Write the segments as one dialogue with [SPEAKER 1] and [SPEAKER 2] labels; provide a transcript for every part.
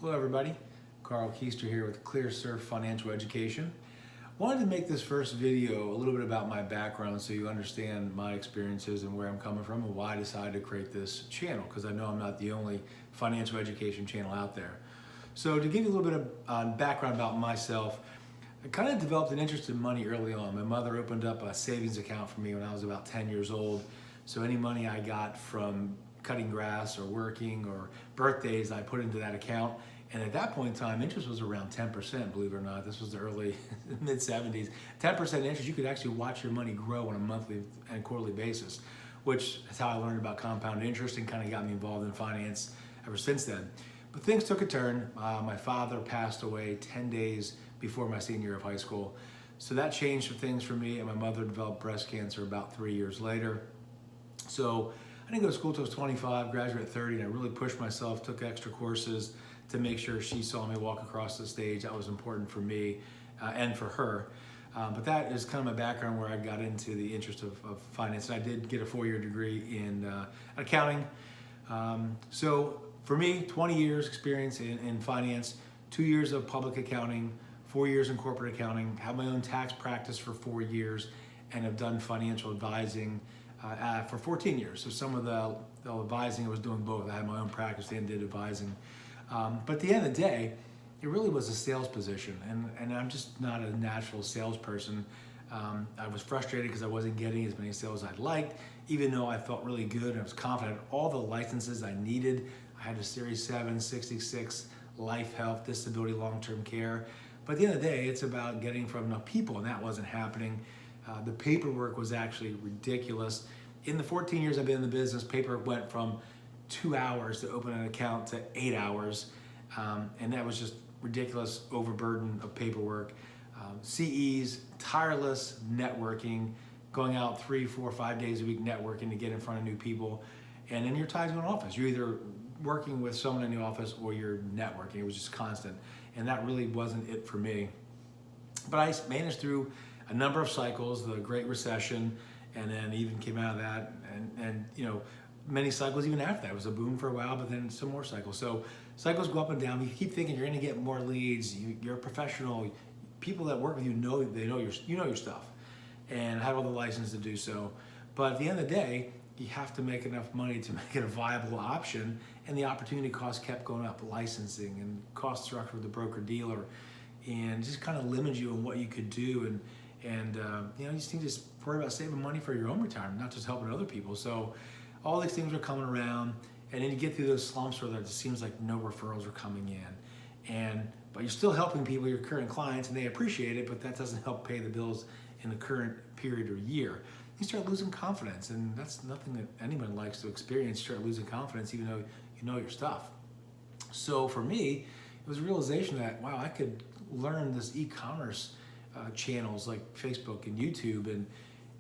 [SPEAKER 1] Hello everybody, Carl Keister here with ClearSurf Financial Education. Wanted to make this first video a little bit about my background so you understand my experiences and where I'm coming from and why I decided to create this channel, because I know I'm not the only financial education channel out there. So to give you a little bit of background about myself, I kind of developed an interest in money early on. My mother opened up a savings account for me when I was about 10 years old. So any money I got from cutting grass or working or birthdays, I put into that account. And at that point in time, interest was around 10%, believe it or not. This was the early mid 70s. 10% interest, you could actually watch your money grow on a monthly and quarterly basis, which is how I learned about compound interest and kind of got me involved in finance ever since then. But things took a turn. My father passed away 10 days before my senior year of high school. So that changed things for me, and my mother developed breast cancer about 3 years later. So I didn't go to school until I was 25, graduated at 30, and I really pushed myself, took extra courses to make sure she saw me walk across the stage. That was important for me and for her. But that is kind of my background where I got into the interest of finance. And I did get a 4-year degree in accounting. So for me, 20 years experience in finance, 2 years of public accounting, 4 years in corporate accounting, have my own tax practice for 4 years, and have done financial advising for 14 years. So some of the advising I was doing both. I had my own practice and did advising. But at the end of the day, it really was a sales position, and I'm just not a natural salesperson. I was frustrated because I wasn't getting as many sales as I'd liked, even though I felt really good and I was confident. All the licenses I needed, I had a Series 7, 66, life, health, disability, long-term care. But at the end of the day, it's about getting from enough people, and that wasn't happening. The paperwork was actually ridiculous. In the 14 years I've been in the business, paperwork went from 2 hours to open an account to 8 hours. And that was just ridiculous overburden of paperwork. CEs, tireless networking, going out 3, 4, 5 days a week networking to get in front of new people. And then you're tied to an office. You're either working with someone in the office or you're networking. It was just constant. And that really wasn't it for me. But I managed through a number of cycles, the Great Recession, and then even came out of that, and you know, many cycles even after that. It was a boom for a while, but then some more cycles. So cycles go up and down. You keep thinking you're going to get more leads. You're a professional. People that work with you know your stuff, and have all the license to do so. But at the end of the day, you have to make enough money to make it a viable option, and the opportunity cost kept going up. Licensing and cost structure with the broker dealer, and just kind of limits you on what you could do. And you know, you just need to just worry about saving money for your own retirement, not just helping other people. So all these things are coming around, and then you get through those slumps where it seems like no referrals are coming in, but you're still helping people, your current clients, and they appreciate it, but that doesn't help pay the bills in the current period or year. You start losing confidence, and that's nothing that anyone likes to experience. You start losing confidence even though you know your stuff. So for me, it was a realization that, wow, I could learn this e-commerce channels like Facebook and YouTube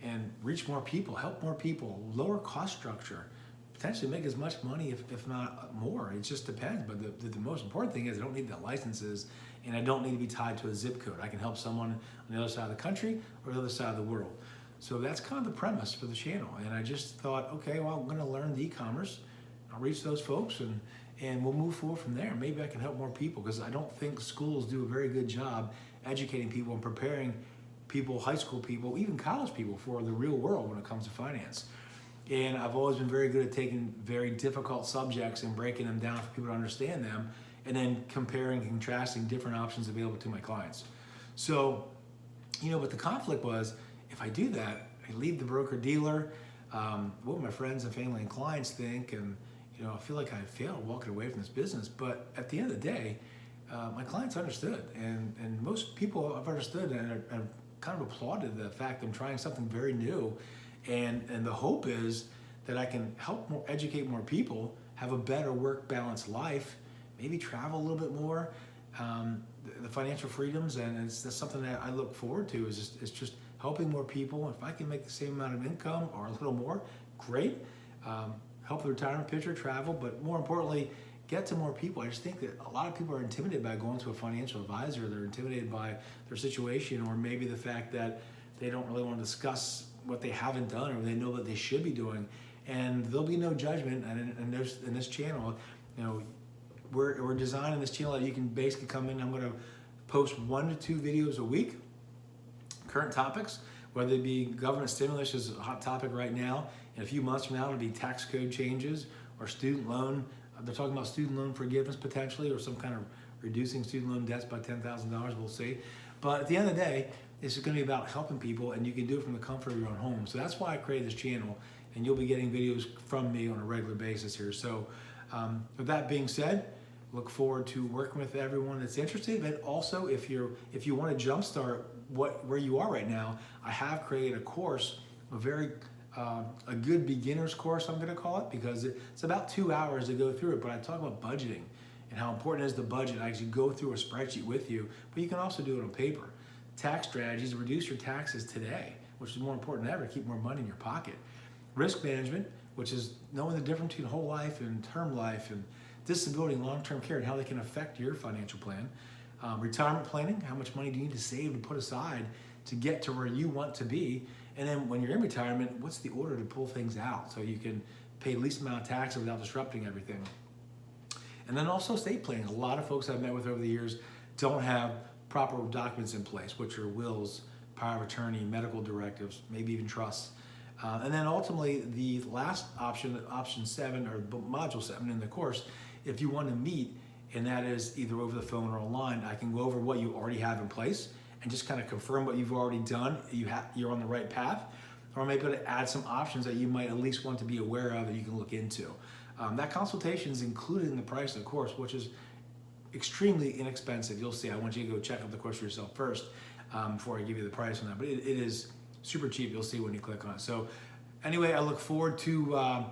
[SPEAKER 1] and reach more people, help more people, lower cost structure, potentially make as much money if not more. It just depends. But the most important thing is I don't need the licenses, and I don't need to be tied to a zip code. I can help someone on the other side of the country or the other side of the world. So that's kind of the premise for the channel. And I just thought, okay, well, I'm going to learn the e-commerce. I'll reach those folks, and we'll move forward from there. Maybe I can help more people, because I don't think schools do a very good job educating people and preparing people, high school people, even college people, for the real world when it comes to finance. And I've always been very good at taking very difficult subjects and breaking them down for people to understand them, and then comparing and contrasting different options available to my clients. So, you know, but the conflict was, if I do that, I leave the broker dealer, what will my friends and family and clients think? And, you know, I feel like I failed walking away from this business. But at the end of the day, my clients understood, and most people have understood and kind of applauded the fact that I'm trying something very new, and the hope is that I can help educate more people, have a better work-balance life, maybe travel a little bit more, the financial freedoms, and that's something that I look forward to, is just helping more people. If I can make the same amount of income or a little more, great. Help the retirement picture, travel, but more importantly, get to more people. I just think that a lot of people are intimidated by going to a financial advisor. They're intimidated by their situation, or maybe the fact that they don't really want to discuss what they haven't done or they know that they should be doing. And there'll be no judgment. And in this channel, you know, we're designing this channel that you can basically come in. I'm going to post 1 to 2 videos a week, current topics, whether it be government stimulus is a hot topic right now. In a few months from now, it'll be tax code changes or student loan. They're talking about student loan forgiveness potentially, or some kind of reducing student loan debts by $10,000. We'll see. But at the end of the day, this is going to be about helping people, and you can do it from the comfort of your own home. So that's why I created this channel, and you'll be getting videos from me on a regular basis here. So with that being said, look forward to working with everyone that's interested. But also, if you want to jumpstart where you are right now, I have created a course, a good beginner's course, I'm going to call it, because it's about 2 hours to go through it. But I talk about budgeting and how important it is to budget. I actually go through a spreadsheet with you, but you can also do it on paper. Tax strategies to reduce your taxes today, which is more important than ever, keep more money in your pocket. Risk management, which is knowing the difference between whole life and term life, and disability and long-term care, and how they can affect your financial plan. Retirement planning, how much money do you need to save to put aside to get to where you want to be? And then when you're in retirement, what's the order to pull things out so you can pay the least amount of taxes without disrupting everything? And then also estate planning. A lot of folks I've met with over the years don't have proper documents in place, which are wills, power of attorney, medical directives, maybe even trusts. And then ultimately, the last option, option 7 or module 7 in the course, if you want to meet, and that is either over the phone or online, I can go over what you already have in place and just kind of confirm what you've already done. You're on the right path, or maybe to add some options that you might at least want to be aware of that you can look into. That consultation is included in the price of the course, which is extremely inexpensive. You'll see. I want you to go check out the course for yourself first before I give you the price on that. But it is super cheap. You'll see when you click on it. So anyway, I look forward to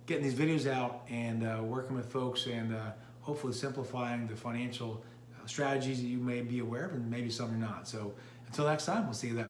[SPEAKER 1] getting these videos out and working with folks and hopefully simplifying the financial strategies that you may be aware of, and maybe some you're not. So until next time, we'll see you then.